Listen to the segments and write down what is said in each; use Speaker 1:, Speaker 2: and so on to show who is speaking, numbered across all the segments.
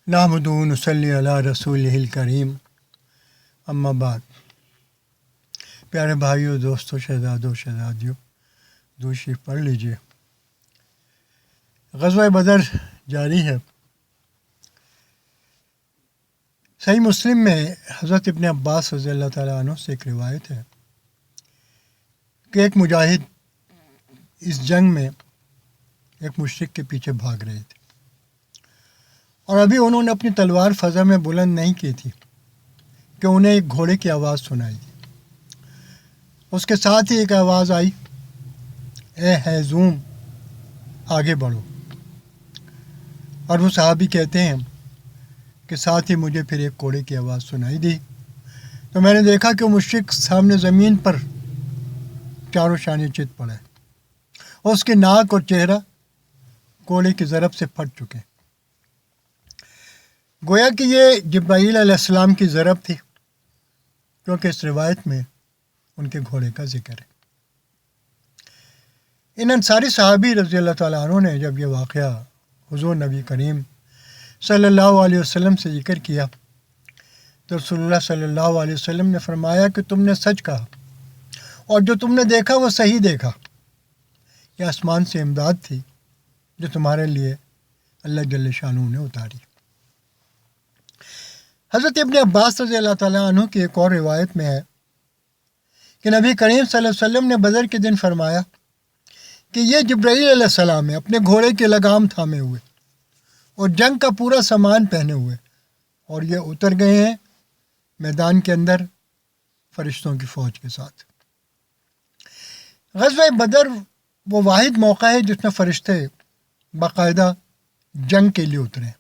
Speaker 1: نحمدہ و نصلی علی رسولہ الکریم، اما بعد۔ پیارے بھائیوں، دوستوں، شہزادوں، شہزادیوں، درود شریف پڑھ لیجیے۔ غزوہ بدر جاری ہے۔ صحیح مسلم میں حضرت ابن عباس رضی اللہ تعالیٰ عنہ سے ایک روایت ہے کہ ایک مجاہد اس جنگ میں ایک مشرک کے پیچھے بھاگ رہے تھے، اور ابھی انہوں نے اپنی تلوار فضا میں بلند نہیں کی تھی کہ انہیں ایک گھوڑے کی آواز سنائی دی۔ اس کے ساتھ ہی ایک آواز آئی، اے ہیزوم، آگے بڑھو۔ اور وہ صحابی کہتے ہیں کہ ساتھ ہی مجھے پھر ایک کوڑے کی آواز سنائی دی، تو میں نے دیکھا کہ وہ مشرک سامنے زمین پر چاروں شانے چت پڑا ہے، اور اس کے ناک اور چہرہ کوڑے کی ضرب سے پھٹ چکے۔ گویا کہ یہ جبرائیل علیہ السلام کی ضرب تھی، کیونکہ اس روایت میں ان کے گھوڑے کا ذکر ہے۔ ان انصاری صحابی رضی اللہ تعالیٰ عنہ نے جب یہ واقعہ حضور نبی کریم صلی اللہ علیہ وسلم سے ذکر کیا تو رسول اللہ صلی اللہ علیہ وسلم نے فرمایا کہ تم نے سچ کہا، اور جو تم نے دیکھا وہ صحیح دیکھا۔ یہ آسمان سے امداد تھی جو تمہارے لیے اللہ جل شانہ نے اتاری۔ حضرت ابن عباس رضی اللہ تعالیٰ عنہ کی ایک اور روایت میں ہے کہ نبی کریم صلی اللہ علیہ وسلم نے بدر کے دن فرمایا کہ یہ جبرائیل علیہ السلام ہے، اپنے گھوڑے کے لگام تھامے ہوئے اور جنگ کا پورا سامان پہنے ہوئے، اور یہ اتر گئے ہیں میدان کے اندر فرشتوں کی فوج کے ساتھ۔ غزوہ بدر وہ واحد موقع ہے جس میں فرشتے باقاعدہ جنگ کے لیے اترے،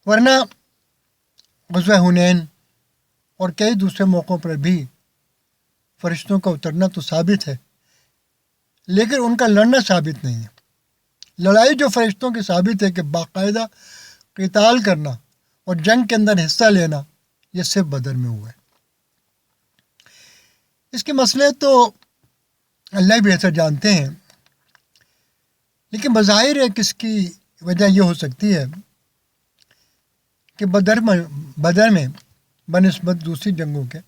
Speaker 1: ورنہ غزوہ حنین اور کئی دوسرے موقعوں پر بھی فرشتوں کا اترنا تو ثابت ہے، لیکن ان کا لڑنا ثابت نہیں ہے۔ لڑائی جو فرشتوں کی ثابت ہے کہ باقاعدہ قتال کرنا اور جنگ کے اندر حصہ لینا، یہ صرف بدر میں ہوا ہے۔ اس کے مسئلے تو اللہ بھی بہتر جانتے ہیں، لیکن بظاہر ایک اس کی وجہ یہ ہو سکتی ہے کہ بدر میں بنسبت دوسری جنگوں کے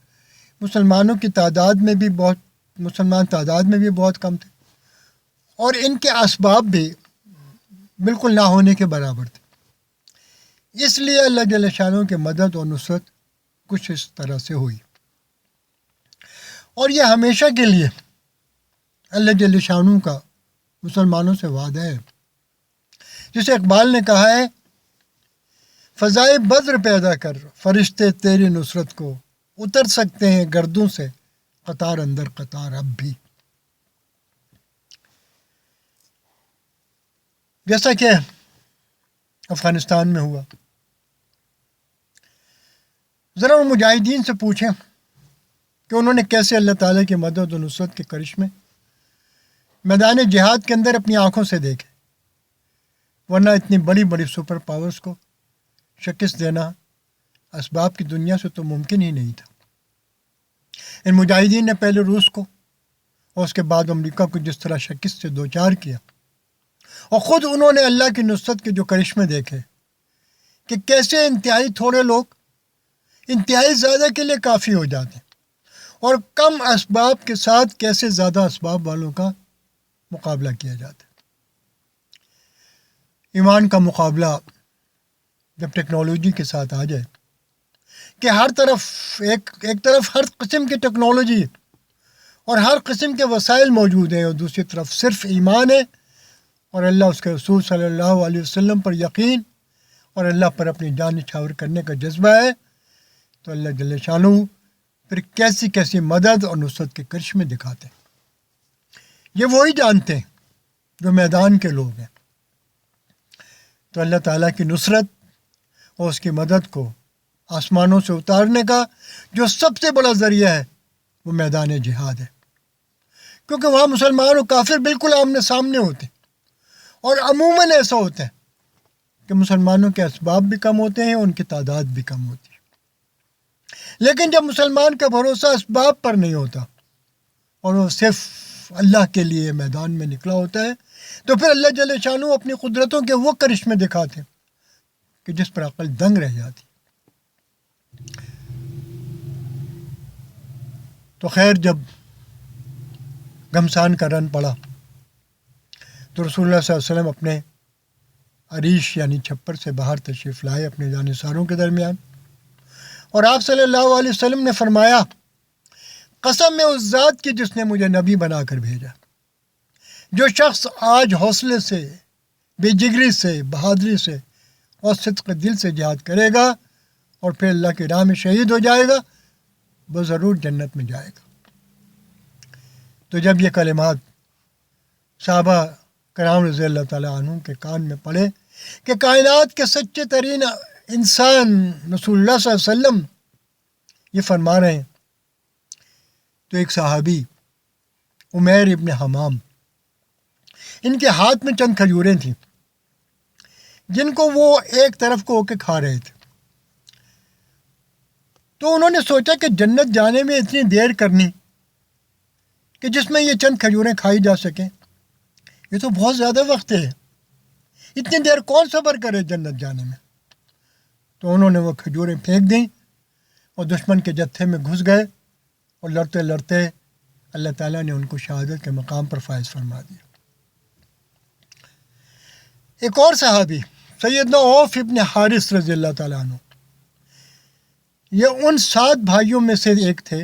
Speaker 1: مسلمانوں کی تعداد میں بھی بہت کم تھے، اور ان کے اسباب بھی بالکل نہ ہونے کے برابر تھے۔ اس لیے اللہ جل شانہ کی مدد اور نصرت کچھ اس طرح سے ہوئی، اور یہ ہمیشہ کے لیے اللہ جل شانہ کا مسلمانوں سے وعدہ ہے، جسے اقبال نے کہا ہے، فضائے بدر پیدا کر فرشتے تیری نصرت کو، اتر سکتے ہیں گردوں سے قطار اندر قطار اب بھی۔ جیسا کہ افغانستان میں ہوا، ذرا وہ مجاہدین سے پوچھیں کہ انہوں نے کیسے اللہ تعالیٰ کی مدد و نصرت کے کرشمے میدان جہاد کے اندر اپنی آنکھوں سے دیکھے، ورنہ اتنی بڑی بڑی سپر پاورز کو شکست دینا اسباب کی دنیا سے تو ممکن ہی نہیں تھا۔ ان مجاہدین نے پہلے روس کو اور اس کے بعد امریکہ کو جس طرح شکست سے دوچار کیا، اور خود انہوں نے اللہ کی نصرت کے جو کرشمے دیکھے کہ کیسے انتہائی تھوڑے لوگ انتہائی زیادہ کے لیے کافی ہو جاتے ہیں، اور کم اسباب کے ساتھ کیسے زیادہ اسباب والوں کا مقابلہ کیا جاتا ہے۔ ایمان کا مقابلہ جب ٹیکنالوجی کے ساتھ آ جائے کہ ہر طرف ایک طرف ہر قسم کی ٹیکنالوجی اور ہر قسم کے وسائل موجود ہیں، اور دوسری طرف صرف ایمان ہے اور اللہ اس کے رسول صلی اللہ علیہ وسلم پر یقین اور اللہ پر اپنی جان نچھاور کرنے کا جذبہ ہے، تو اللہ جل شانہ پھر کیسی کیسی مدد اور نصرت کے کرشمے دکھاتے ہیں۔ یہ وہی جانتے ہیں جو میدان کے لوگ ہیں۔ تو اللہ تعالیٰ کی نصرت اور اس کی مدد کو آسمانوں سے اتارنے کا جو سب سے بڑا ذریعہ ہے وہ میدان جہاد ہے، کیونکہ وہاں مسلمان و کافر بالکل آمنے سامنے ہوتے ہیں، اور عموماً ایسا ہوتا ہے کہ مسلمانوں کے اسباب بھی کم ہوتے ہیں، ان کی تعداد بھی کم ہوتی ہے۔ لیکن جب مسلمان کا بھروسہ اسباب پر نہیں ہوتا اور وہ صرف اللہ کے لیے میدان میں نکلا ہوتا ہے، تو پھر اللہ جل شانہ اپنی قدرتوں کے وہ کرشمے دکھاتے کہ جس پر عقل دنگ رہ جاتی۔ تو خیر جب گھمسان کا رن پڑا تو رسول اللہ صلی اللہ علیہ وسلم اپنے عریش یعنی چھپر سے باہر تشریف لائے اپنے جانثاروں کے درمیان، اور آپ صلی اللہ علیہ وسلم نے فرمایا، قسم ہے اس ذات کی جس نے مجھے نبی بنا کر بھیجا، جو شخص آج حوصلے سے، بے جگری سے، بہادری سے اور صدق دل سے جہاد کرے گا اور پھر اللہ کی راہ میں شہید ہو جائے گا، وہ ضرور جنت میں جائے گا۔ تو جب یہ کلمات صحابہ کرام رضی اللہ تعالیٰ عنہ کے کان میں پڑے کہ کائنات کے سچے ترین انسان رسول اللہ صلی اللہ علیہ وسلم یہ فرما رہے ہیں، تو ایک صحابی عمیر ابن حمام، ان کے ہاتھ میں چند کھجوریں تھیں جن کو وہ ایک طرف کو ہو کے کھا رہے تھے۔ تو انہوں نے سوچا کہ جنت جانے میں اتنی دیر کرنی کہ جس میں یہ چند کھجوریں کھائی جا سکیں، یہ تو بہت زیادہ وقت ہے، اتنی دیر کون صبر کرے جنت جانے میں۔ تو انہوں نے وہ کھجوریں پھینک دیں اور دشمن کے جتھے میں گھس گئے، اور لڑتے لڑتے اللہ تعالیٰ نے ان کو شہادت کے مقام پر فائز فرما دیا۔ ایک اور صحابی سیدنا عوف ابن حارث رضی اللہ تعالیٰ عنہ، یہ ان 7 بھائیوں میں سے ایک تھے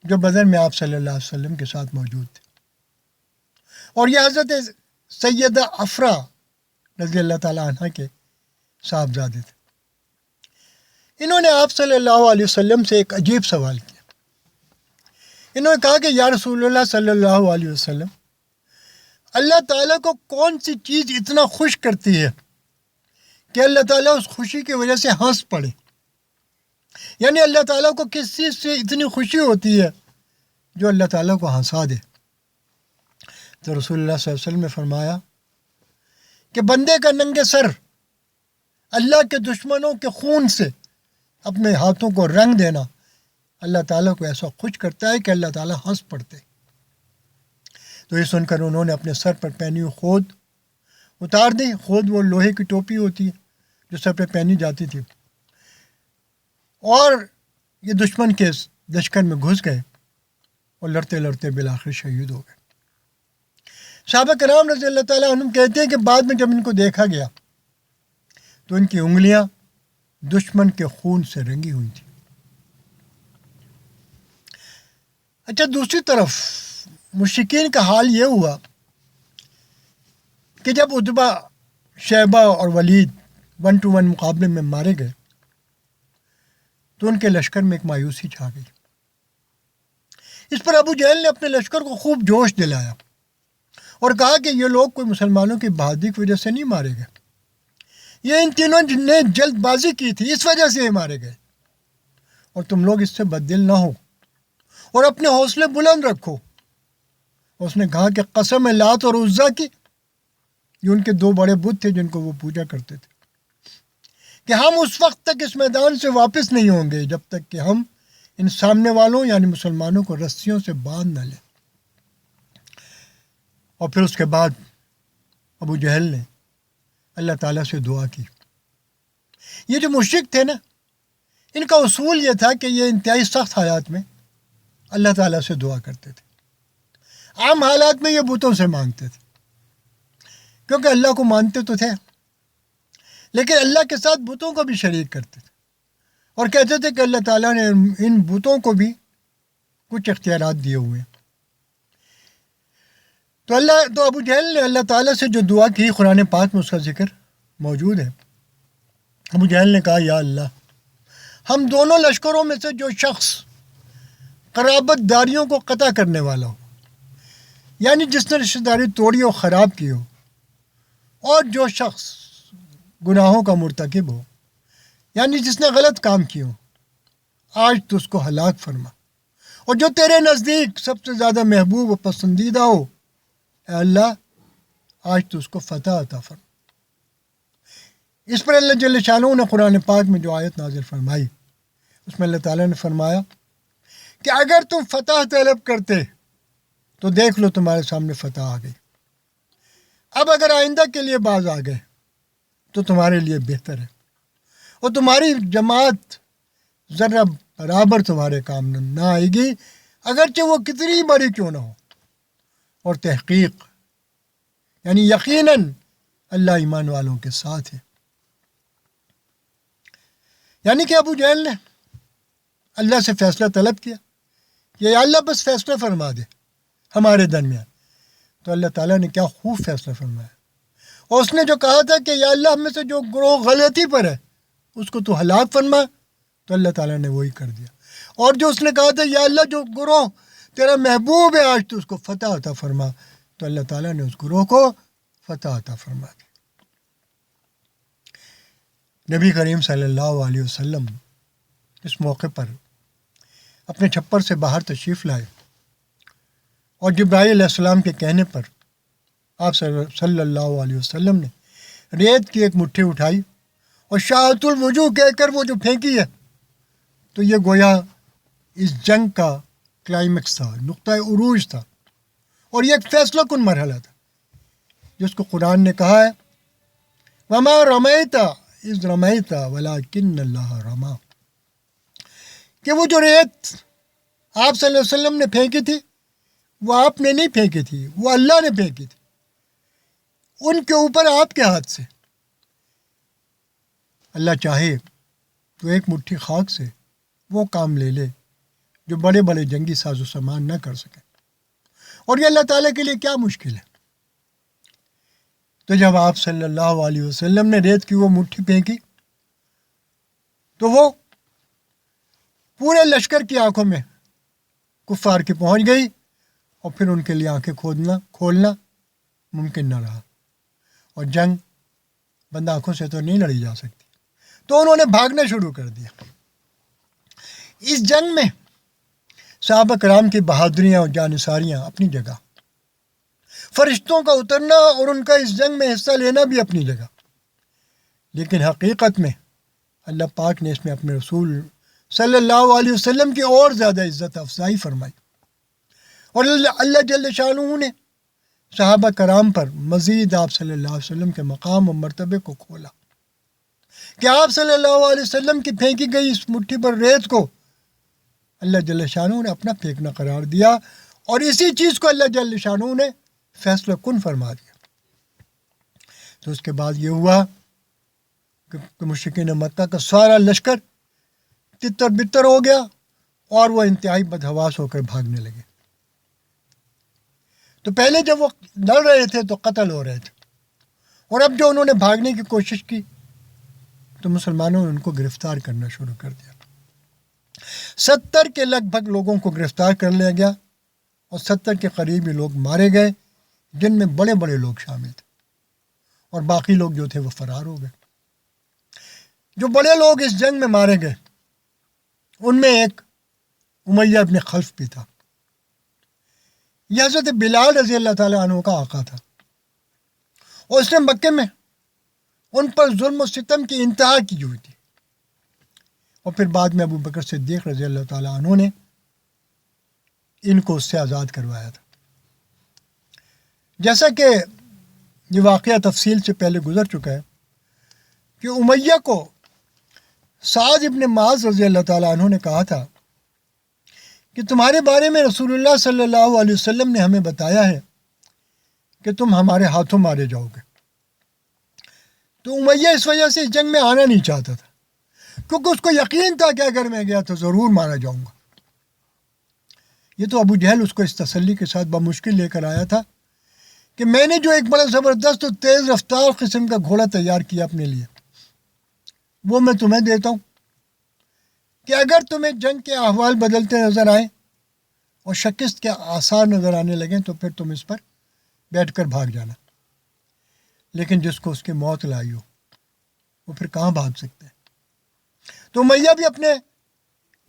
Speaker 1: جو بدر میں آپ صلی اللہ علیہ وسلم کے ساتھ موجود تھے، اور یہ حضرت سیدہ افرا رضی اللہ تعالیٰ عنہ کے صاحبزادے تھے۔ انہوں نے آپ صلی اللہ علیہ وسلم سے ایک عجیب سوال کیا۔ انہوں نے کہا کہ یا رسول اللہ صلی اللہ علیہ وسلم، اللہ تعالیٰ کو کون سی چیز اتنا خوش کرتی ہے کہ اللہ تعالیٰ اس خوشی کی وجہ سے ہنس پڑے؟ یعنی اللہ تعالیٰ کو کس چیز سے اتنی خوشی ہوتی ہے جو اللہ تعالیٰ کو ہنسا دے؟ تو رسول اللہ صلی اللہ علیہ وسلم نے فرمایا کہ بندے کا ننگے سر اللہ کے دشمنوں کے خون سے اپنے ہاتھوں کو رنگ دینا اللہ تعالیٰ کو ایسا خوش کرتا ہے کہ اللہ تعالیٰ ہنس پڑتے۔ تو یہ سن کر انہوں نے اپنے سر پر پہنی ہوئی خود اتار دی۔ خود وہ لوہے کی ٹوپی ہوتی ہے جو سر پہ پہنی جاتی تھی، اور یہ دشمن کے لشکر میں گھس گئے اور لڑتے لڑتے بالآخر شہید ہو گئے۔ صحابہ کرام رضی اللہ تعالیٰ عنہ کہتے ہیں کہ بعد میں جب ان کو دیکھا گیا تو ان کی انگلیاں دشمن کے خون سے رنگی ہوئی تھیں۔ اچھا، دوسری طرف مشرکین کا حال یہ ہوا کہ جب عتبہ، شیبہ اور ولید 1 to 1 مقابلے میں مارے گئے تو ان کے لشکر میں ایک مایوسی چھا گئی۔ اس پر ابو جہل نے اپنے لشکر کو خوب جوش دلایا اور کہا کہ یہ لوگ کوئی مسلمانوں کی بہادری کی وجہ سے نہیں مارے گئے، یہ ان تینوں نے جلد بازی کی تھی، اس وجہ سے یہ مارے گئے، اور تم لوگ اس سے بددل نہ ہو اور اپنے حوصلے بلند رکھو۔ اس نے کہا کہ قسم ہے لات اور عزا کی، یہ ان کے 2 بڑے بت تھے جن کو وہ پوجا کرتے تھے، کہ ہم اس وقت تک اس میدان سے واپس نہیں ہوں گے جب تک کہ ہم ان سامنے والوں یعنی مسلمانوں کو رسیوں سے باندھ نہ لیں۔ اور پھر اس کے بعد ابو جہل نے اللہ تعالیٰ سے دعا کی۔ یہ جو مشرک تھے نا، ان کا اصول یہ تھا کہ یہ انتہائی سخت حالات میں اللہ تعالیٰ سے دعا کرتے تھے، عام حالات میں یہ بتوں سے مانگتے تھے، کیونکہ اللہ کو مانتے تو تھے لیکن اللہ کے ساتھ بتوں کو بھی شریک کرتے تھے، اور کہتے تھے کہ اللہ تعالیٰ نے ان بتوں کو بھی کچھ اختیارات دیے ہوئے ہیں۔ تو ابو جہل نے اللہ تعالیٰ سے جو دعا کی، قرآن پاک میں اس کا ذکر موجود ہے۔ ابو جہل نے کہا، یا اللہ، ہم دونوں لشکروں میں سے جو شخص قرابت داریوں کو قطع کرنے والا ہو، یعنی جس نے رشتہ داری توڑی اور خراب کی ہو، اور جو شخص گناہوں کا مرتکب ہو، یعنی جس نے غلط کام کیے ہو، آج تو اس کو ہلاک فرما، اور جو تیرے نزدیک سب سے زیادہ محبوب و پسندیدہ ہو، اے اللہ، آج تو اس کو فتح عطا فرما۔ اس پر اللہ جل شانہ نے قرآن پاک میں جو آیت نازل فرمائی، اس میں اللہ تعالیٰ نے فرمایا کہ اگر تم فتح طلب کرتے تو دیکھ لو تمہارے سامنے فتح آ گئی، اب اگر آئندہ کے لیے باز آ گئے تو تمہارے لیے بہتر ہے، اور تمہاری جماعت ذرا برابر تمہارے کام نہ آئے گی، اگرچہ وہ کتنی بڑی کیوں نہ ہو۔ اور تحقیق یعنی یقیناً اللہ ایمان والوں کے ساتھ ہے۔ یعنی کہ ابو جہل نے اللہ سے فیصلہ طلب کیا کہ یا اللہ بس فیصلہ فرما دے ہمارے درمیان، تو اللہ تعالیٰ نے کیا خوب فیصلہ فرمایا۔ اور اس نے جو کہا تھا کہ یا اللہ ہم میں سے جو گروہ غلطی پر ہے اس کو تو ہلاک فرما، تو اللہ تعالیٰ نے وہی کر دیا۔ اور جو اس نے کہا تھا یا اللہ جو گروہ تیرا محبوب ہے آج تو اس کو فتح عطا فرما، تو اللہ تعالیٰ نے اس گروہ کو فتح عطا فرما دی۔ نبی کریم صلی اللہ علیہ وسلم اس موقع پر اپنے چھپر سے باہر تشریف لائے، اور جبرائیل علیہ السلام کے کہنے پر آپ صلی اللہ علیہ وسلم نے ریت کی ایک مٹھی اٹھائی اور شاہت الوجوہ کہہ کر وہ جو پھینکی ہے، تو یہ گویا اس جنگ کا کلائمیکس تھا، نقطہ عروج تھا، اور یہ ایک فیصلہ کن مرحلہ تھا جس کو قرآن نے کہا ہے وَمَا رَمَيْتَ اِذْ رَمَيْتَ وَلَكِنَّ اللَّهَ رَمَى، کہ وہ جو ریت آپ صلی اللہ علیہ وسلم نے پھینکی تھی وہ آپ نے نہیں پھینکی تھی، وہ اللہ نے پھینکی تھی، ان کے اوپر آپ کے ہاتھ سے۔ اللہ چاہے تو ایک مٹھی خاک سے وہ کام لے لے جو بڑے بڑے جنگی ساز و سامان نہ کر سکے، اور یہ اللہ تعالیٰ کے لیے کیا مشکل ہے۔ تو جب آپ صلی اللہ علیہ وسلم نے ریت کی وہ مٹھی پھینکی تو وہ پورے لشکر کی آنکھوں میں کفار کی پہنچ گئی، اور پھر ان کے لیے آنکھیں کھولنا ممکن نہ رہا، اور جنگ بند آنکھوں سے تو نہیں لڑی جا سکتی، تو انہوں نے بھاگنا شروع کر دیا۔ اس جنگ میں صحابہ کرام کی بہادریاں اور جانثاریاں اپنی جگہ، فرشتوں کا اترنا اور ان کا اس جنگ میں حصہ لینا بھی اپنی جگہ، لیکن حقیقت میں اللہ پاک نے اس میں اپنے رسول صلی اللہ علیہ وسلم کی اور زیادہ عزت افزائی فرمائی، اور اللہ جل شانہ نے صحابہ کرام پر مزید آپ صلی اللہ علیہ وسلم کے مقام و مرتبے کو کھولا کہ آپ صلی اللہ علیہ وسلم کی پھینکی گئی اس مٹھی پر ریت کو اللہ جل شانہ نے اپنا پھینکنا قرار دیا، اور اسی چیز کو اللہ جل شانہ نے فیصلہ کن فرما دیا۔ تو اس کے بعد یہ ہوا کہ مشرکین مکہ کا سارا لشکر تتر بتر ہو گیا، اور وہ انتہائی بدحواس ہو کر بھاگنے لگے۔ تو پہلے جب وہ لڑ رہے تھے تو قتل ہو رہے تھے، اور اب جو انہوں نے بھاگنے کی کوشش کی تو مسلمانوں نے ان کو گرفتار کرنا شروع کر دیا۔ 70 کے لگ بھگ لوگوں کو گرفتار کر لیا گیا، اور 70 کے قریب ہی لوگ مارے گئے، جن میں بڑے بڑے لوگ شامل تھے، اور باقی لوگ جو تھے وہ فرار ہو گئے۔ جو بڑے لوگ اس جنگ میں مارے گئے ان میں ایک امیہ ابن خلف بھی تھا۔ یہ حضرت بلال رضی اللہ تعالیٰ عنہ کا آقا تھا، اور اس نے مکے میں ان پر ظلم و ستم کی انتہا کی ہوئی تھی، اور پھر بعد میں ابو بکر صدیق رضی اللہ تعالیٰ عنہ نے ان کو اس سے آزاد کروایا تھا۔ جیسا کہ یہ واقعہ تفصیل سے پہلے گزر چکا ہے کہ امیہ کو سعد ابن معاذ رضی اللہ تعالیٰ عنہ نے کہا تھا کہ تمہارے بارے میں رسول اللہ صلی اللہ علیہ وسلم نے ہمیں بتایا ہے کہ تم ہمارے ہاتھوں مارے جاؤ گے۔ تو امیہ اس وجہ سے اس جنگ میں آنا نہیں چاہتا تھا، کیونکہ اس کو یقین تھا کہ اگر میں گیا تو ضرور مارا جاؤں گا۔ یہ تو ابو جہل اس کو اس تسلی کے ساتھ بمشکل لے کر آیا تھا کہ میں نے جو ایک بڑا زبردست اور تیز رفتار قسم کا گھوڑا تیار کیا اپنے لیے، وہ میں تمہیں دیتا ہوں کہ اگر تمہیں جنگ کے احوال بدلتے نظر آئیں اور شکست کے آثار نظر آنے لگیں تو پھر تم اس پر بیٹھ کر بھاگ جانا، لیکن جس کو اس کی موت لائی ہو وہ پھر کہاں بھاگ سکتے ہیں۔ تو امیہ بھی اپنے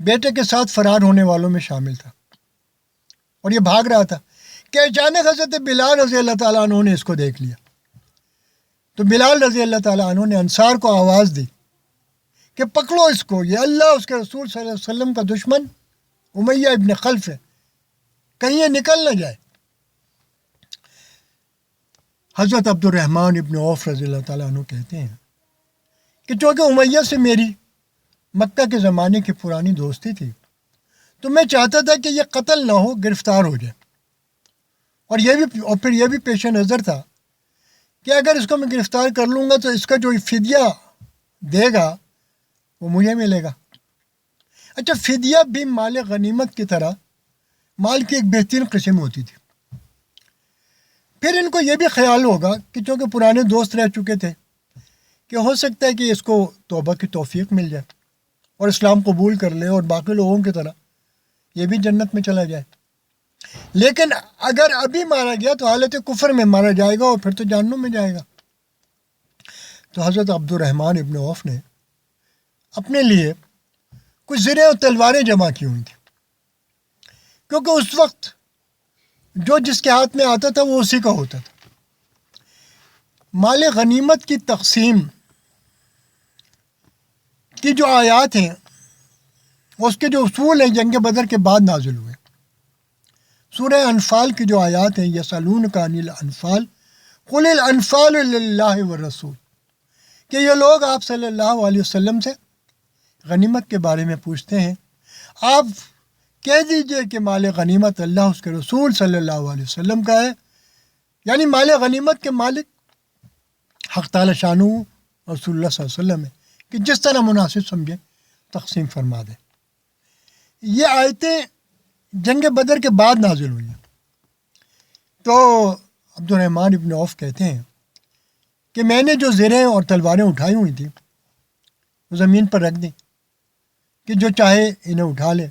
Speaker 1: بیٹے کے ساتھ فرار ہونے والوں میں شامل تھا، اور یہ بھاگ رہا تھا کہ اچانک حضرت بلال رضی اللہ تعالیٰ عنہ نے اس کو دیکھ لیا۔ تو بلال رضی اللہ تعالیٰ عنہ نے انصار کو آواز دی کہ پکڑو اس کو، یہ اللہ اس کے رسول صلی اللہ علیہ وسلم کا دشمن امیہ ابن خلف ہے، کہیں یہ نکل نہ جائے۔ حضرت عبد الرحمن ابن عوف رضی اللہ تعالیٰ عنہ کہتے ہیں کہ چونکہ امیہ سے میری مکہ کے زمانے کی پرانی دوستی تھی تو میں چاہتا تھا کہ یہ قتل نہ ہو، گرفتار ہو جائے، اور پھر یہ بھی پیش نظر تھا کہ اگر اس کو میں گرفتار کر لوں گا تو اس کا جو فدیہ دے گا وہ مجھے ملے گا۔ اچھا، فدیہ بھی مال غنیمت کی طرح مال کی ایک بہترین قسم ہوتی تھی۔ پھر ان کو یہ بھی خیال ہوگا کہ چونکہ پرانے دوست رہ چکے تھے کہ ہو سکتا ہے کہ اس کو توبہ کی توفیق مل جائے اور اسلام قبول کر لے اور باقی لوگوں کی طرح یہ بھی جنت میں چلا جائے، لیکن اگر ابھی مارا گیا تو حالت کفر میں مارا جائے گا اور پھر تو جہنم میں جائے گا۔ تو حضرت عبد الرحمن ابن عوف نے اپنے لیے کچھ زریں اور تلواریں جمع کی ہوئی تھیں، کیونکہ اس وقت جو جس کے ہاتھ میں آتا تھا وہ اسی کا ہوتا تھا۔ مال غنیمت کی تقسیم کی جو آیات ہیں، اس کے جو اصول ہیں جنگ بدر کے بعد نازل ہوئے۔ سورہ انفال کی جو آیات ہیں، یسألونک عن الانفال قل الانفال للہ والرسول، کہ یہ لوگ آپ صلی اللہ علیہ وسلم سے غنیمت کے بارے میں پوچھتے ہیں، آپ کہہ دیجئے کہ مال غنیمت اللہ اس کے رسول صلی اللہ علیہ وسلم کا ہے، یعنی مال غنیمت کے مالک حق تعالی شانہ رسول اللہ صلی اللہ علیہ وسلم ہے، کہ جس طرح مناسب سمجھے تقسیم فرما دیں۔ یہ آیتیں جنگ بدر کے بعد نازل ہوئی ہیں۔ تو عبد الرحمن ابن عوف کہتے ہیں کہ میں نے جو زریں اور تلواریں اٹھائی ہوئی تھیں وہ زمین پر رکھ دیں کہ جو چاہے انہیں اٹھا لے،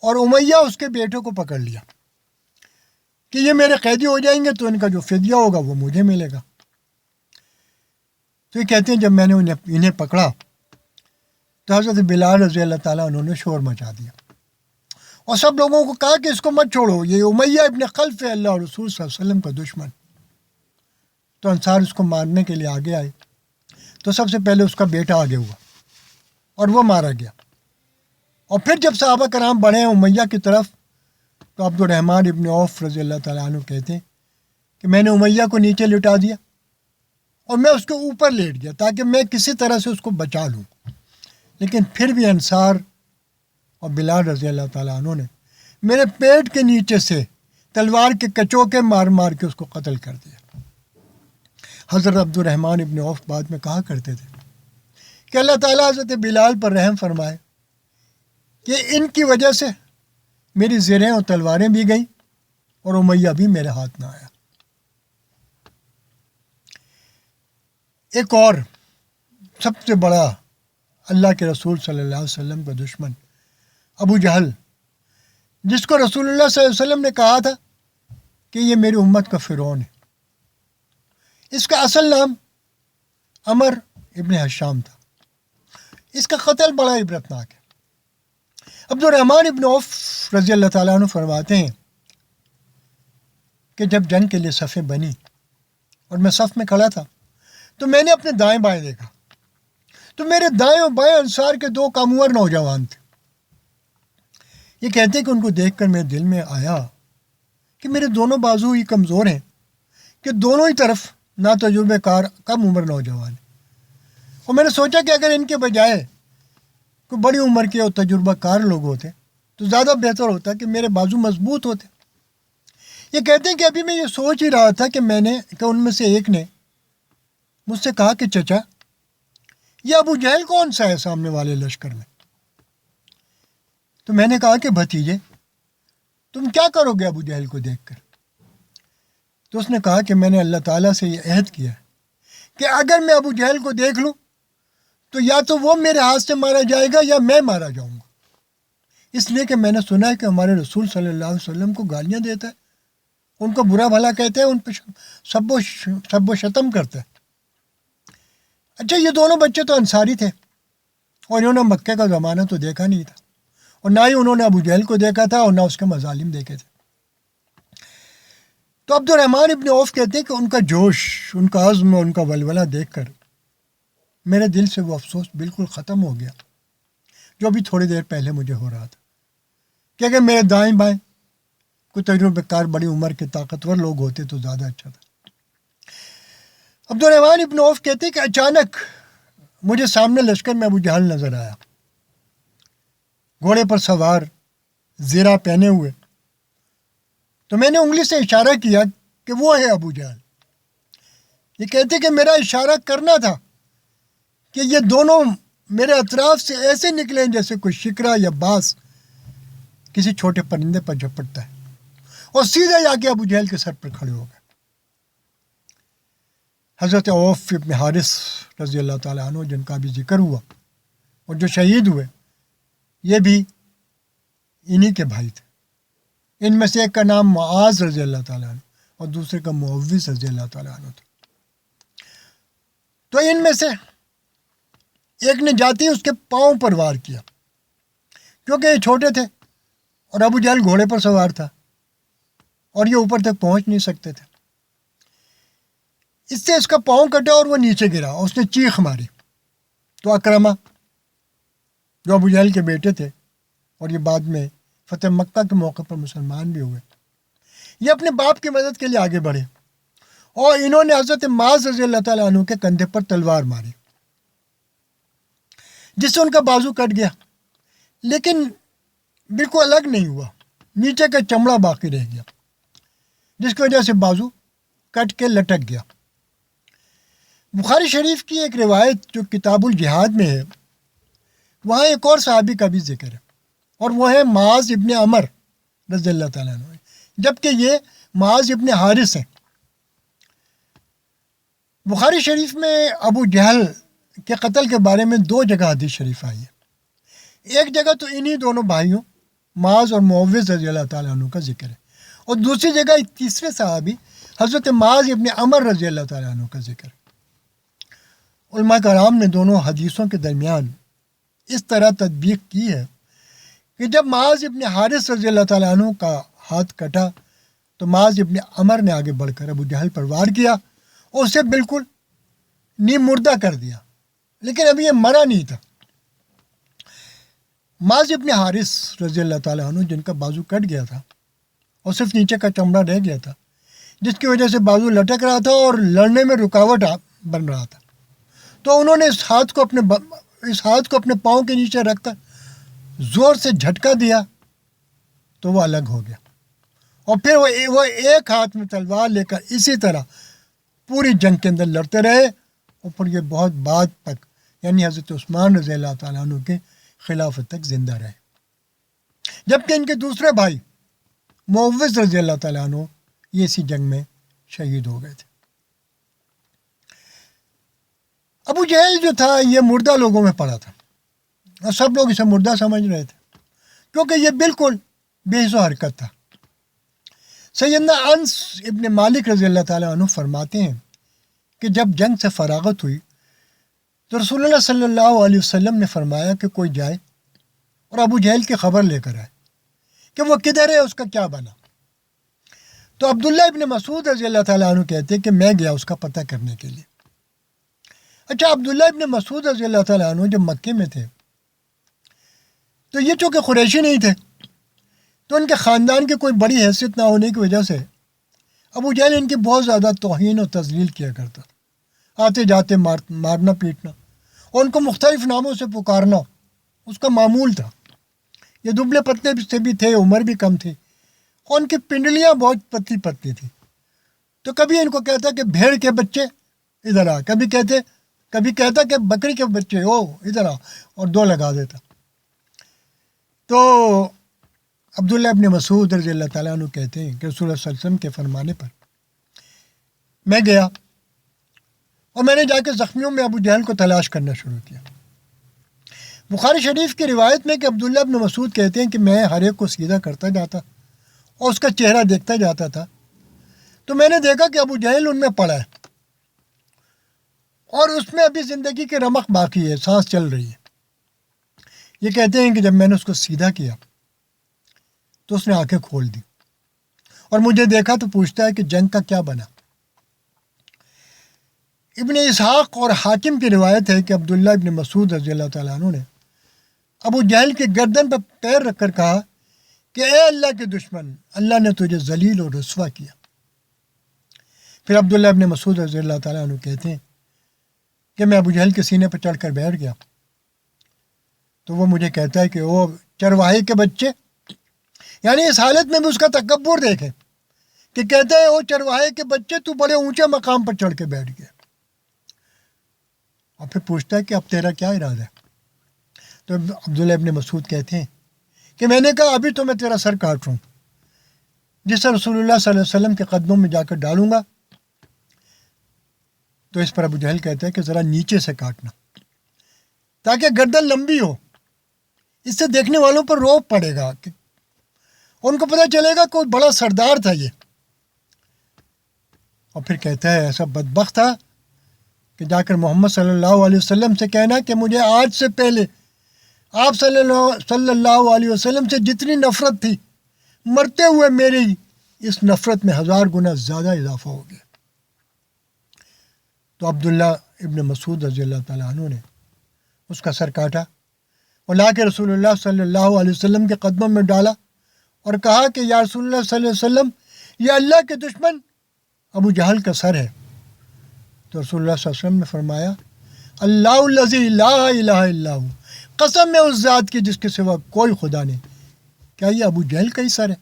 Speaker 1: اور امیہ اس کے بیٹے کو پکڑ لیا کہ یہ میرے قیدی ہو جائیں گے تو ان کا جو فدیہ ہوگا وہ مجھے ملے گا۔ تو یہ کہتے ہیں جب میں نے انہیں پکڑا تو حضرت بلال رضی اللہ تعالیٰ انہوں نے شور مچا دیا اور سب لوگوں کو کہا کہ اس کو مت چھوڑو، یہ امیہ ابن خلف ہے، اللہ اور رسول صلی اللہ علیہ وسلم کا دشمن۔ تو انصار اس کو مارنے کے لیے آگے آئے، تو سب سے پہلے اس کا بیٹا آگے ہوا اور وہ مارا گیا، اور پھر جب صحابہ کرام بڑھے امیہ کی طرف تو عبد الرحمن ابن عوف رضی اللہ تعالیٰ عنہ کہتے ہیں کہ میں نے امیہ کو نیچے لٹا دیا اور میں اس کے اوپر لیٹ گیا تاکہ میں کسی طرح سے اس کو بچا لوں، لیکن پھر بھی انصار اور بلال رضی اللہ تعالیٰ عنہ نے میرے پیٹ کے نیچے سے تلوار کے کچوکے مار مار کے اس کو قتل کر دیا۔ حضرت عبد الرحمن ابن عوف بعد میں کہا کرتے تھے کہ اللہ تعالیٰ حضرت بلال پر رحم فرمائے کہ ان کی وجہ سے میری زریں اور تلواریں بھی گئیں اور امیہ بھی میرے ہاتھ نہ آیا۔ ایک اور سب سے بڑا اللہ کے رسول صلی اللہ علیہ وسلم کا دشمن ابو جہل، جس کو رسول اللہ صلی اللہ علیہ وسلم نے کہا تھا کہ یہ میری امت کا فرعون ہے، اس کا اصل نام عمر ابن حشام تھا۔ اس کا قتل بڑا عبرتناک ہے۔ عبد الرحمن ابن عوف رضی اللہ تعالیٰ عنہ فرماتے ہیں کہ جب جنگ کے لیے صفیں بنی اور میں صف میں کھڑا تھا تو میں نے اپنے دائیں بائیں دیکھا تو میرے دائیں اور بائیں انصار کے دو کامور نوجوان تھے۔ یہ کہتے ہیں کہ ان کو دیکھ کر میرے دل میں آیا کہ میرے دونوں بازو ہی کمزور ہیں کہ دونوں ہی طرف ناتجربہ کار کم عمر نوجوان ہیں، اور میں نے سوچا کہ اگر ان کے بجائے کوئی بڑی عمر کے اور تجربہ کار لوگ ہوتے تو زیادہ بہتر ہوتا کہ میرے بازو مضبوط ہوتے۔ یہ کہتے ہیں کہ ابھی میں یہ سوچ ہی رہا تھا کہ ان میں سے ایک نے مجھ سے کہا کہ چچا یہ ابو جہل کون سا ہے سامنے والے لشکر میں؟ تو میں نے کہا کہ بھتیجے تم کیا کرو گے ابو جہل کو دیکھ کر؟ تو اس نے کہا کہ میں نے اللہ تعالیٰ سے یہ عہد کیا ہے کہ اگر میں ابو جہل کو دیکھ لوں تو یا تو وہ میرے ہاتھ سے مارا جائے گا یا میں مارا جاؤں گا، اس لیے کہ میں نے سنا ہے کہ ہمارے رسول صلی اللہ علیہ وسلم کو گالیاں دیتا ہے، ان کو برا بھلا کہتے ہیں، ان پہ سب و شتم کرتا ہے۔ اچھا، یہ دونوں بچے تو انصاری تھے اور انہوں نے مکے کا زمانہ تو دیکھا نہیں تھا، اور نہ ہی انہوں نے ابو جہل کو دیکھا تھا اور نہ اس کے مظالم دیکھے تھے۔ تو عبد الرحمن ابن عوف کہتے ہیں کہ ان کا جوش، ان کا عزم اور ان کا ولولہ دیکھ کر میرے دل سے وہ افسوس بالکل ختم ہو گیا جو ابھی تھوڑی دیر پہلے مجھے ہو رہا تھا کہ اگر میرے دائیں بائیں کوئی تجربہ کار بڑی عمر کے طاقتور لوگ ہوتے تو زیادہ اچھا تھا۔ عبد الرحمن ابن عوف کہتے ہیں کہ اچانک مجھے سامنے لشکر میں ابو جہل نظر آیا، گھوڑے پر سوار، زیرہ پہنے ہوئے۔ تو میں نے انگلی سے اشارہ کیا کہ وہ ہے ابو جہل۔ یہ کہتے کہ میرا اشارہ کرنا تھا کہ یہ دونوں میرے اطراف سے ایسے نکلیں جیسے کوئی شکرا یا باز کسی چھوٹے پرندے پر جھپٹتا ہے، اور سیدھے جا کے ابو جہل کے سر پر کھڑے ہو گئے۔ حضرت عوف ابن حارث رضی اللہ تعالیٰ عنہ، جن کا بھی ذکر ہوا اور جو شہید ہوئے، یہ بھی انہی کے بھائی تھے۔ ان میں سے ایک کا نام معاذ رضی اللہ تعالیٰ عنہ اور دوسرے کا معوذ رضی اللہ تعالیٰ عنہ تھا۔ تو ان میں سے ایک نے جاتے ہی اس کے پاؤں پر وار کیا، کیونکہ یہ چھوٹے تھے اور ابو جہل گھوڑے پر سوار تھا اور یہ اوپر تک پہنچ نہیں سکتے تھے۔ اس سے اس کا پاؤں کٹا اور وہ نیچے گرا، اس نے چیخ ماری۔ تو اکرمہ جو ابو جہل کے بیٹے تھے اور یہ بعد میں فتح مکہ کے موقع پر مسلمان بھی ہوئے، یہ اپنے باپ کی مدد کے لیے آگے بڑھے اور انہوں نے حضرت معاذ رضی اللہ تعالیٰ عنہ کے کندھے پر تلوار ماری، جس سے ان کا بازو کٹ گیا، لیکن بالکل الگ نہیں ہوا، نیچے کا چمڑا باقی رہ گیا، جس کی وجہ سے بازو کٹ کے لٹک گیا۔ بخاری شریف کی ایک روایت جو کتاب الجہاد میں ہے، وہاں ایک اور صحابی کا بھی ذکر ہے، اور وہ ہے معاذ ابن عمر رضی اللہ تعالیٰ عنہ، جبکہ یہ معاذ ابن حارث ہیں۔ بخاری شریف میں ابو جہل کے قتل کے بارے میں 2 جگہ حدیث شریف آئی ہے۔ ایک جگہ تو انہی دونوں بھائیوں معاذ اور معوذ رضی اللہ تعالیٰ عنہ کا ذکر ہے، اور دوسری جگہ ایک تیسرے صحابی حضرت معاذ ابن عمر رضی اللہ تعالیٰ عنہ کا ذکر ہے۔ علماء کرام نے دونوں حدیثوں کے درمیان اس طرح تطبیق کی ہے کہ جب معاذ ابن حارث رضی اللہ تعالیٰ عنہ کا ہاتھ کٹا تو معاذ ابن عمر نے آگے بڑھ کر ابو جہل پر وار کیا اور اسے بالکل نیم مردہ کر دیا، لیکن ابھی یہ مرا نہیں تھا۔ معاذ ابن حارث رضی اللہ تعالیٰ عنہ، جن کا بازو کٹ گیا تھا اور صرف نیچے کا چمڑا رہ گیا تھا، جس کی وجہ سے بازو لٹک رہا تھا اور لڑنے میں رکاوٹ بن رہا تھا، تو انہوں نے اس ہاتھ کو اپنے پاؤں کے نیچے رکھ کر زور سے جھٹکا دیا تو وہ الگ ہو گیا، اور پھر وہ ایک ہاتھ میں تلوار لے کر اسی طرح پوری جنگ کے اندر لڑتے رہے، اور پھر یہ بہت بعد تک، یعنی حضرت عثمان رضی اللہ تعالیٰ عنہ کے خلافت تک زندہ رہے، جبکہ ان کے دوسرے بھائی معوذ رضی اللہ تعالیٰ عنہ یہ اسی جنگ میں شہید ہو گئے تھے۔ ابو جہل جو تھا یہ مردہ لوگوں میں پڑا تھا، اور سب لوگ اسے مردہ سمجھ رہے تھے، کیونکہ یہ بالکل بے حس و حرکت تھا۔ سیدنا انس ابن مالک رضی اللہ تعالیٰ عنہ فرماتے ہیں کہ جب جنگ سے فراغت ہوئی تو رسول اللہ صلی اللہ علیہ وسلم نے فرمایا کہ کوئی جائے اور ابو جہل کی خبر لے کر آئے کہ وہ کدھر ہے، اس کا کیا بنا۔ تو عبداللہ ابن مسعود رضی اللہ تعالیٰ عنہ کہتے ہیں کہ میں گیا اس کا پتہ کرنے کے لیے۔ اچھا، عبداللہ ابن مسعود رضی اللہ تعالیٰ عنہ جب مکے میں تھے تو یہ چونکہ قریشی نہیں تھے، تو ان کے خاندان کی کوئی بڑی حیثیت نہ ہونے کی وجہ سے ابو جہل ان کی بہت زیادہ توہین اور تذلیل کیا کرتا تھا، آتے جاتے مارنا پیٹنا اور ان کو مختلف ناموں سے پکارنا اس کا معمول تھا۔ یہ دبلے پتلے سے بھی تھے، عمر بھی کم تھی، اور ان کی پنڈلیاں بہت پتلی پتلی تھیں، تو کبھی ان کو کہتا کہ بھیڑ کے بچے ادھر آ، کبھی کہتا کہ بکری کے بچے ہو ادھر آ، اور 2 لگا دیتا۔ تو عبداللہ ابن مسعود رضی اللہ تعالیٰ عنہ کہتے ہیں کہ رسول اللہ صلی اللہ علیہ وسلم کے فرمانے پر میں گیا اور میں نے جا کے زخمیوں میں ابو جہل کو تلاش کرنا شروع کیا۔ بخاری شریف کی روایت میں کہ عبداللہ ابن مسعود کہتے ہیں کہ میں ہر ایک کو سیدھا کرتا جاتا اور اس کا چہرہ دیکھتا جاتا تھا، تو میں نے دیکھا کہ ابو جہل ان میں پڑا ہے اور اس میں ابھی زندگی کی رمق باقی ہے، سانس چل رہی ہے۔ یہ کہتے ہیں کہ جب میں نے اس کو سیدھا کیا تو اس نے آنکھیں کھول دی اور مجھے دیکھا تو پوچھتا ہے کہ جنگ کا کیا بنا۔ ابن اسحاق اور حاکم کی روایت ہے کہ عبداللہ ابن مسعود رضی اللہ تعالیٰ عنہ نے ابو جہل کی گردن پر پیر رکھ کر کہا کہ اے اللہ کے دشمن، اللہ نے تجھے ذلیل اور رسوا کیا۔ پھر عبداللہ ابن مسعود رضی اللہ تعالیٰ عنہ کہتے ہیں کہ میں ابو جہل کے سینے پر چڑھ کر بیٹھ گیا، تو وہ مجھے کہتا ہے کہ وہ چرواہے کے بچے، یعنی اس حالت میں بھی اس کا تکبر دیکھیں کہ کہتا ہے وہ چرواہے کے بچے تو بڑے اونچے مقام پر چڑھ کے بیٹھ گیا، اور پھر پوچھتا ہے کہ اب تیرا کیا ارادہ ہے؟ تو عبداللہ ابن مسعود کہتے ہیں کہ میں نے کہا ابھی تو میں تیرا سر کاٹ رہا ہوں، جسے رسول اللہ صلی اللہ علیہ وسلم کے قدموں میں جا کر ڈالوں گا۔ تو اس پر ابو جہل کہتا ہے کہ ذرا نیچے سے کاٹنا تاکہ گردن لمبی ہو، اس سے دیکھنے والوں پر روب پڑے گا کہ ان کو پتہ چلے گا کوئی بڑا سردار تھا یہ۔ اور پھر کہتا ہے ایسا بدبخت تھا کہ جا کر محمد صلی اللہ علیہ وسلم سے کہنا کہ مجھے آج سے پہلے آپ صلی اللہ علیہ وسلم سے جتنی نفرت تھی، مرتے ہوئے میری اس نفرت میں 1000 گنا زیادہ اضافہ ہو گیا۔ تو عبداللہ ابن مسعود رضی اللہ تعالیٰ عنہ نے اس کا سر کاٹا اور لا کے رسول اللہ صلی اللہ علیہ وسلم کے قدموں میں ڈالا اور کہا کہ یا رسول اللہ صلی اللہ علیہ وسلم، یہ اللہ کے دشمن ابو جہل کا سر ہے۔ تو رسول اللہ صلی اللہ علیہ وسلم نے فرمایا اللہ الذی لا الہ الا ہو، قسم ہے اس ذات کی جس کے سوا کوئی خدا نہیں، کیا یہ ابو جہل کا ہی سر ہے؟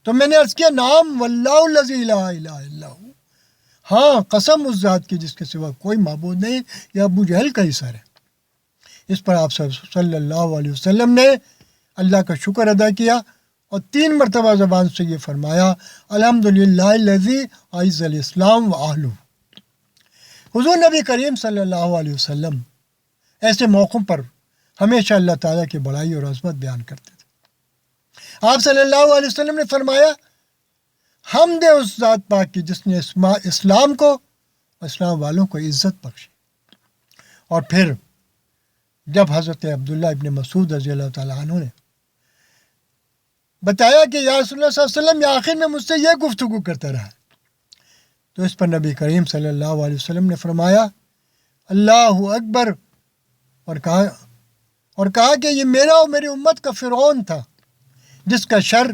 Speaker 1: تو میں نے عرض کیا نعم واللہ الذی لا الہ الا ہو، ہاں قسم اس ذات کی جس کے سوا کوئی معبود نہیں، یہ ابو جہل کا ہی سر ہے۔ اس پر آپ صلی اللہ علیہ وسلم نے اللہ کا شکر ادا کیا اور 3 مرتبہ زبان سے یہ فرمایا الحمدللہ الذی اعز الاسلام واہلہ۔ حضور نبی کریم صلی اللہ علیہ وسلم ایسے موقعوں پر ہمیشہ اللہ تعالیٰ کی بڑائی اور عظمت بیان کرتے تھے۔ آپ صلی اللہ علیہ وسلم نے فرمایا حمد اس ذات پاک کی جس نے اسلام کو اور اسلام والوں کو عزت بخشی۔ اور پھر جب حضرت عبداللہ ابن مسعود رضی اللہ تعالیٰ عنہ نے بتایا کہ یا رسول اللہ صلی اللہ علیہ وسلم یہ آخر میں مجھ سے یہ گفتگو کرتا رہا، تو اس پر نبی کریم صلی اللہ علیہ وسلم نے فرمایا اللہ اکبر، اور کہا کہ یہ میرا اور میری امت کا فرعون تھا جس کا شر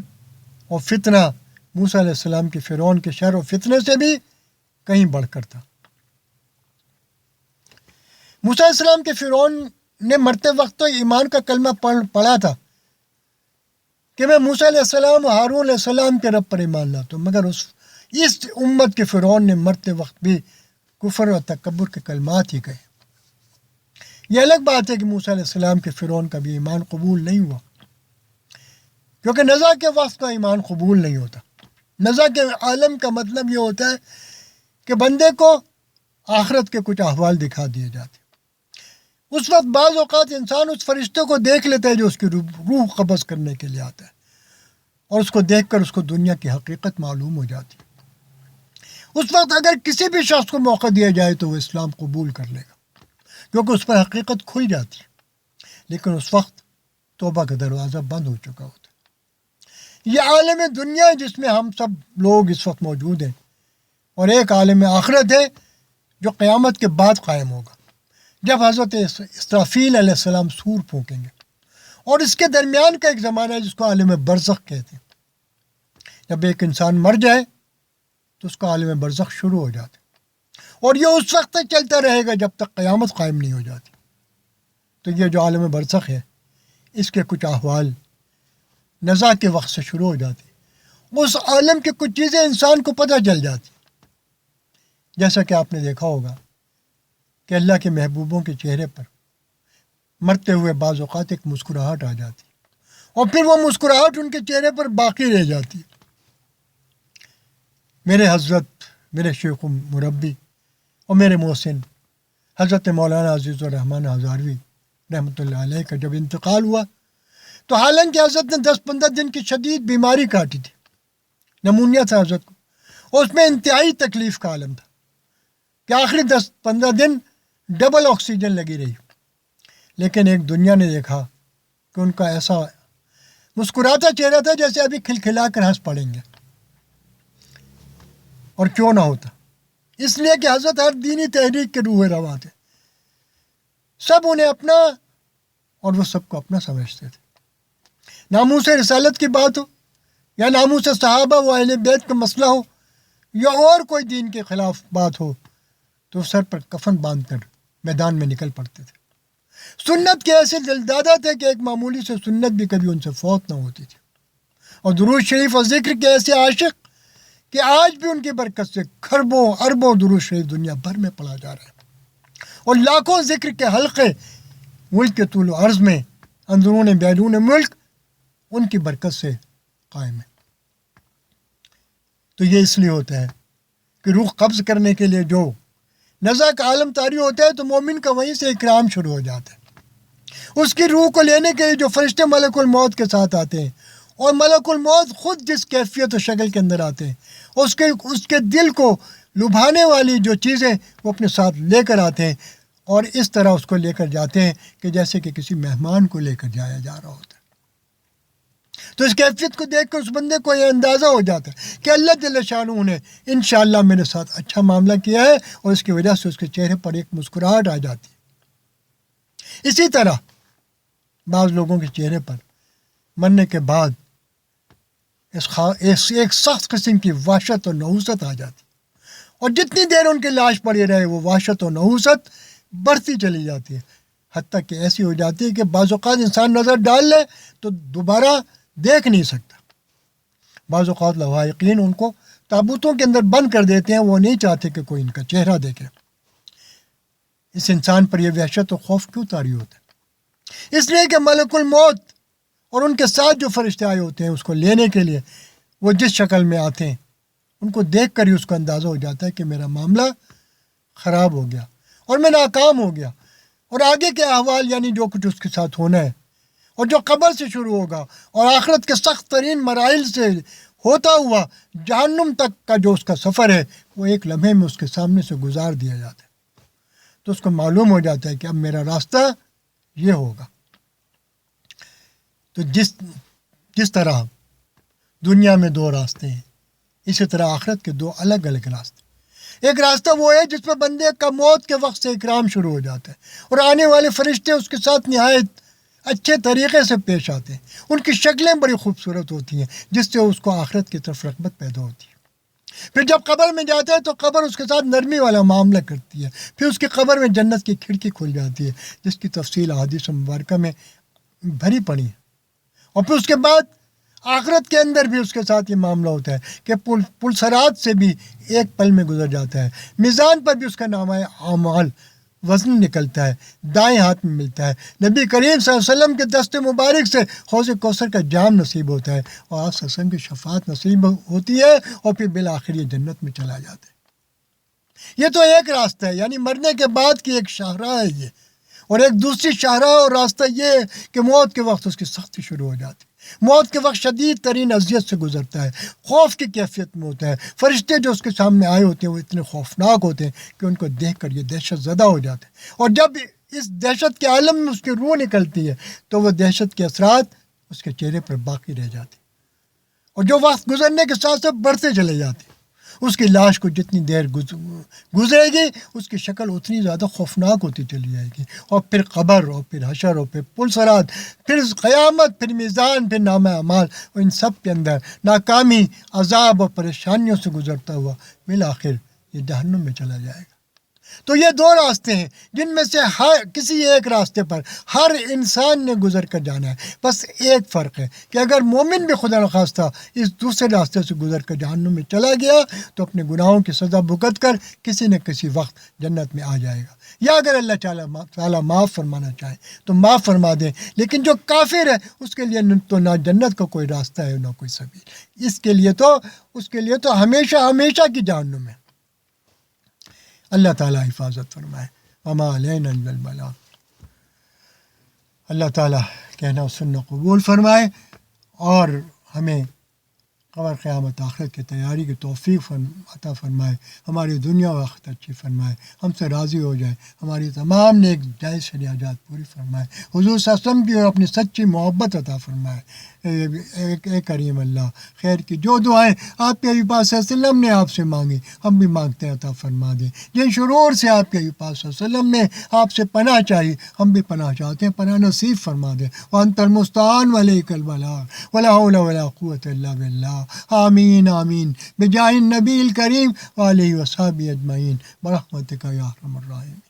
Speaker 1: اور فتنہ موسیٰ علیہ السلام کے فرعون کے شر اور فتنے سے بھی کہیں بڑھ کر تھا۔ موسیٰ علیہ السلام کے فرعون نے مرتے وقت تو ایمان کا کلمہ پڑھا تھا کہ میں موسیٰ علیہ السلام اور ہارون علیہ السلام کے رب پر ایمان لاتا ہوں، مگر اس امت کے فرعون نے مرتے وقت بھی کفر اور تکبر کے کلمات ہی کہے۔ یہ الگ بات ہے کہ موسیٰ علیہ السلام کے فرعون کا بھی ایمان قبول نہیں ہوا، کیونکہ نزع کے وقت کا ایمان قبول نہیں ہوتا۔ نزع کے عالم کا مطلب یہ ہوتا ہے کہ بندے کو آخرت کے کچھ احوال دکھا دیے جاتے، اس وقت بعض اوقات انسان اس فرشتے کو دیکھ لیتا ہے جو اس کی روح قبض کرنے کے لیے آتا ہے، اور اس کو دیکھ کر اس کو دنیا کی حقیقت معلوم ہو جاتی ہے۔ اس وقت اگر کسی بھی شخص کو موقع دیا جائے تو وہ اسلام قبول کر لے گا، کیونکہ اس پر حقیقت کھل جاتی ہے، لیکن اس وقت توبہ کا دروازہ بند ہو چکا ہوتا ہے۔ یہ عالم دنیا ہے جس میں ہم سب لوگ اس وقت موجود ہیں، اور ایک عالم آخرت ہے جو قیامت کے بعد قائم ہوگا، جب حضرت اسرافیل علیہ السلام سور پھونکیں گے، اور اس کے درمیان کا ایک زمانہ ہے جس کو عالم برزخ کہتے ہیں۔ جب ایک انسان مر جائے تو اس کا عالم برزخ شروع ہو جاتا ہے، اور یہ اس وقت تک چلتا رہے گا جب تک قیامت قائم نہیں ہو جاتی۔ تو یہ جو عالم برزخ ہے اس کے کچھ احوال نزع کے وقت سے شروع ہو جاتی، اس عالم کی کچھ چیزیں انسان کو پتہ چل جاتی، جیسا کہ آپ نے دیکھا ہوگا کہ اللہ کے محبوبوں کے چہرے پر مرتے ہوئے بعض اوقات ایک مسکراہٹ آ جاتی، اور پھر وہ مسکراہٹ ان کے چہرے پر باقی رہ جاتی۔ میرے حضرت، میرے شیخ و مربی اور میرے محسن حضرت مولانا عزیز الرحمن ہزاروی رحمۃ اللہ علیہ کا جب انتقال ہوا تو حالانکہ حضرت نے 10-15 دن کی شدید بیماری کاٹی تھی، نمونیا تھا حضرت کو، اور اس میں انتہائی تکلیف کا عالم تھا کہ آخری 10-15 دن ڈبل آکسیجن لگی رہی، لیکن ایک دنیا نے دیکھا کہ ان کا ایسا مسکراتا چہرہ تھا جیسے ابھی کھلکھلا کر ہنس پڑیں گے، اور کیوں نہ ہوتا، اس لیے کہ حضرت ہر دینی تحریک کے روح رواں تھے، سب انہیں اپنا اور وہ سب کو اپنا سمجھتے تھے۔ ناموس رسالت کی بات ہو یا ناموس صحابہ و اہل بیت کا مسئلہ ہو یا اور کوئی دین کے خلاف بات ہو تو سر پر کفن باندھ کر میدان میں نکل پڑتے تھے۔ سنت کے ایسے دلدادہ تھے کہ ایک معمولی سے سنت بھی کبھی ان سے فوت نہ ہوتی تھی، اور درود شریف اور ذکر کے ایسے عاشق کہ آج بھی ان کی برکت سے کھربوں اربوں درود شریف دنیا بھر میں پڑھا جا رہا ہے، اور لاکھوں ذکر کے حلقے ملک کے طول و عرض میں اندرون بیرون ملک ان کی برکت سے قائم ہے۔ تو یہ اس لیے ہوتا ہے کہ روح قبض کرنے کے لیے جو نزا کا عالم طاری ہوتا ہے تو مومن کا وہیں سے اکرام شروع ہو جاتا ہے۔ اس کی روح کو لینے کے لیے جو فرشتے ملک الموت کے ساتھ آتے ہیں، اور ملک الموت خود جس کیفیت و شکل کے اندر آتے ہیں، اس کے دل کو لبھانے والی جو چیزیں وہ اپنے ساتھ لے کر آتے ہیں، اور اس طرح اس کو لے کر جاتے ہیں کہ جیسے کہ کسی مہمان کو لے کر جایا جا رہا ہوتا ہے۔ تو اس کیفیت کو دیکھ کر اس بندے کو یہ اندازہ ہو جاتا ہے کہ اللہ جل شانہ نے انشاءاللہ میرے ساتھ اچھا معاملہ کیا ہے، اور اس کی وجہ سے اس کے چہرے پر ایک مسکراہٹ آ جاتی ہے۔ اسی طرح بعض لوگوں کے چہرے پر مرنے کے بعد ایک سخت قسم کی وحشت اور نحوست آ جاتی، اور جتنی دیر ان کی لاش پڑی رہے وہ وحشت اور نحوست بڑھتی چلی جاتی ہے، حتیٰ کہ ایسی ہو جاتی ہے کہ بعض اوقات انسان نظر ڈال لے تو دوبارہ دیکھ نہیں سکتا۔ بعض اوقات لواحقین ان کو تابوتوں کے اندر بند کر دیتے ہیں، وہ نہیں چاہتے کہ کوئی ان کا چہرہ دیکھے۔ اس انسان پر یہ وحشت و خوف کیوں طاری ہوتا ہے؟ اس لیے کہ ملک الموت اور ان کے ساتھ جو فرشتے آئے ہوتے ہیں اس کو لینے کے لیے، وہ جس شکل میں آتے ہیں ان کو دیکھ کر ہی اس کو اندازہ ہو جاتا ہے کہ میرا معاملہ خراب ہو گیا اور میں ناکام ہو گیا، اور آگے کے احوال یعنی جو کچھ اس کے ساتھ ہونا ہے، اور جو قبر سے شروع ہوگا اور آخرت کے سخت ترین مراحل سے ہوتا ہوا جہنم تک کا جو اس کا سفر ہے، وہ ایک لمحے میں اس کے سامنے سے گزار دیا جاتا ہے۔ تو اس کو معلوم ہو جاتا ہے کہ اب میرا راستہ یہ ہوگا۔ تو جس طرح دنیا میں دو راستے ہیں، اسی طرح آخرت کے دو الگ الگ راستے۔ ایک راستہ وہ ہے جس پہ بندے کا موت کے وقت سے اکرام شروع ہو جاتا ہے، اور آنے والے فرشتے اس کے ساتھ نہایت اچھے طریقے سے پیش آتے ہیں، ان کی شکلیں بڑی خوبصورت ہوتی ہیں جس سے اس کو آخرت کی طرف رغبت پیدا ہوتی ہے۔ پھر جب قبر میں جاتا ہے تو قبر اس کے ساتھ نرمی والا معاملہ کرتی ہے، پھر اس کی قبر میں جنت کی کھڑکی کھل جاتی ہے جس کی تفصیل احادیث مبارکہ میں بھری پڑی ہے، اور پھر اس کے بعد آخرت کے اندر بھی اس کے ساتھ یہ معاملہ ہوتا ہے کہ پل صراط سے بھی ایک پل میں گزر جاتا ہے، میزان پر بھی اس کا نامہ اعمال وزن نکلتا ہے، دائیں ہاتھ میں ملتا ہے، نبی کریم صلی اللہ علیہ وسلم کے دست مبارک سے حوض کوثر کا جام نصیب ہوتا ہے، اور آپ صلی اللہ علیہ وسلم کی شفاعت نصیب ہوتی ہے، اور پھر بالآخر یہ جنت میں چلا جاتا ہے۔ یہ تو ایک راستہ ہے، یعنی مرنے کے بعد کی ایک شاہراہ ہے یہ، اور ایک دوسری شاہراہ اور راستہ یہ ہے کہ موت کے وقت اس کی سختی شروع ہو جاتی ہے۔ موت کے وقت شدید ترین اذیت سے گزرتا ہے، خوف کی کیفیت میں ہوتا ہے، فرشتے جو اس کے سامنے آئے ہوتے ہیں وہ اتنے خوفناک ہوتے ہیں کہ ان کو دیکھ کر یہ دہشت زدہ ہو جاتے ہیں، اور جب اس دہشت کے عالم میں اس کی روح نکلتی ہے تو وہ دہشت کے اثرات اس کے چہرے پر باقی رہ جاتے ہیں، اور جو وقت گزرنے کے ساتھ ساتھ بڑھتے چلے جاتے ہیں۔ اس کی لاش کو جتنی دیر گزرے گی اس کی شکل اتنی زیادہ خوفناک ہوتی چلی جائے گی، اور پھر قبر، اور پھر حشر، اور پھر پل صراط، پھر قیامت، پھر میزان، پھر نامہ اعمال، اور ان سب کے اندر ناکامی، عذاب اور پریشانیوں سے گزرتا ہوا بالآخر یہ جہنم میں چلا جائے گا۔ تو یہ دو راستے ہیں جن میں سے کسی ایک راستے پر ہر انسان نے گزر کر جانا ہے، بس ایک فرق ہے کہ اگر مومن بھی خدا نخواستہ اس دوسرے راستے سے گزر کر جہنم میں چلا گیا تو اپنے گناہوں کی سزا بھگت کر کسی نہ کسی وقت جنت میں آ جائے گا، یا اگر اللہ تعالیٰ معاف فرمانا چاہے تو معاف فرما دیں، لیکن جو کافر ہے اس کے لیے تو نہ جنت کا کوئی راستہ ہے نہ کوئی سبیل، اس کے لیے تو ہمیشہ کی جہنم ہے۔ اللہ تعالیٰ حفاظت فرمائے۔ وما علینا الا البلاغ۔ اللہ تعالیٰ کہنا و سننا قبول فرمائے، اور ہمیں قبر قیامت آخرت کی تیاری کی توفیق عطا فرمائے، ہماری دنیا و آخرت اچھی فرمائے، ہم سے راضی ہو جائے، ہماری تمام نیک جائز شریعت پوری فرمائے، حضور صلی اللہ علیہ وسلم کی اور اپنی سچی محبت عطا فرمائے۔ اے کریم اللہ، خیر کی جو دعائیں آپ کے حبیب پاک صلی اللہ علیہ وسلم نے آپ سے مانگی ہم بھی مانگتے ہیں، عطا فرما دیں۔ جن شرور سے آپ کے حبیب پاک صلی اللہ علیہ وسلم نے آپ سے پناہ چاہی ہم بھی پناہ چاہتے ہیں، پناہ نصیب فرما دیں۔ وانت المستعان وعلیک البلاغ ولا حول ولا قوة الا باللہ۔ آمین آمین بجاہ النبی الکریم وآلہ وصحبہ اجمعین برحمتک یا ارحم الراحمین.